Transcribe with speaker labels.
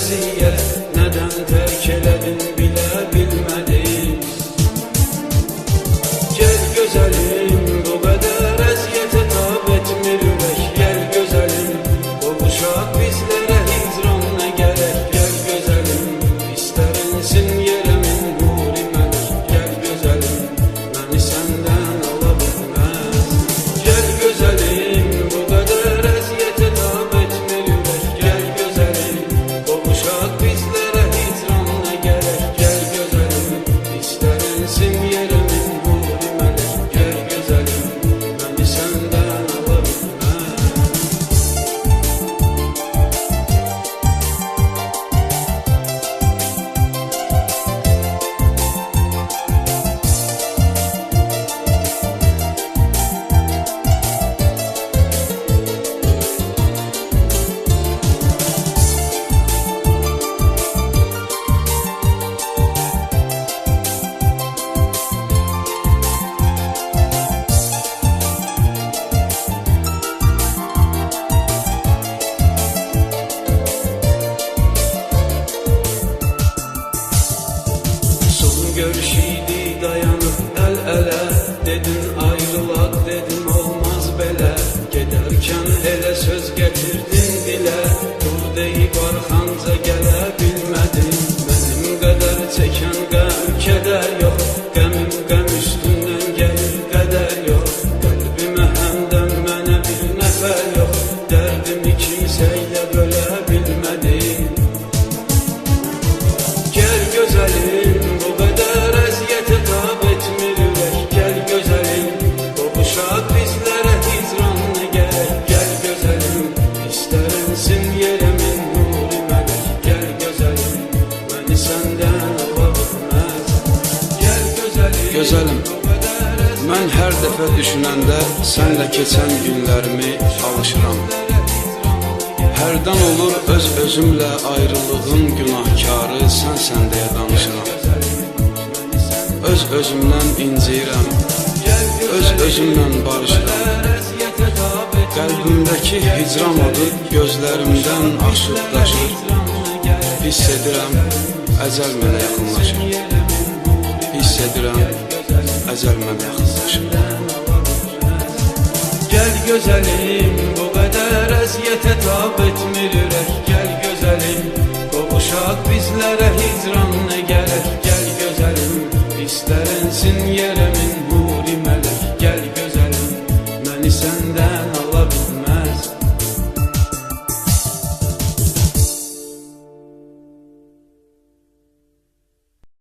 Speaker 1: əziyyət, nədən tərk elədin bilə bilmədim. Gəl gözəlim, bu qədər əziyyətə tab etmir ürək. Gəl gözəlim, qovuşaq bizlərə hicran nə gərək. Gəl gözəlim, istərinsin yerəmin nuri mələk. Gəl gözəlim, məni səndən ala bilməz. Gəl gözəlim, bu qədər əziyyətə tab etmir ürək. Gəl gözəlim, qovuşaq bizlərə hicran nə gərək. Gəl gözəlim, istərinsin yerəmin nuri mələk. Gəl gözəlim, məni səndən ala bilməz. Görüşüydü dayanıb əl-ələ, dedin ayrılaq, dedim olmaz belə. Gedərkən elə söz gətirdin dilə, dur deyib arxanca gələ bilmədim. Mənim qədər çəkən qəm, kədər yox, qəmim qəm üstündən gəlir qədər yox. Qəlbimə həmdən mənə bir nəfər yox, dərdimi kimsə ilə bölə bilmədim. Gəl gözəlim, bu qədər əziyyətə tab etmir ürək. Gəl gözəlim, qovuşaq bizlərə hicran nə gərək. Gəl gözəlim, istərinsin yerəmin nuri mələk. Gəl gözəlim, məni səndən ala bilməz. Gəl gözəlim,
Speaker 2: Gözəlim, mən hər dəfə düşünəndə sənlə keçən günlərimi alışıram. Hərdən olur öz-özümlə ayrılığın günahkarı sənsən deyə danışıram. Öz-özümdən inciyirəm, öz-özümlə barışıram. Qəlbimdəki hicran odu gözlərimdən aşıb daşır. Hiss edirəm, əcəl mənə yaxınlaşır. Hiss edirəm, əcəl mənə yaxınlaşır.
Speaker 1: gəl gözəlim, bu qədər əziyyətə tab etmir ürək. Gəl gözəlim, qovuşaq bizlərə hicran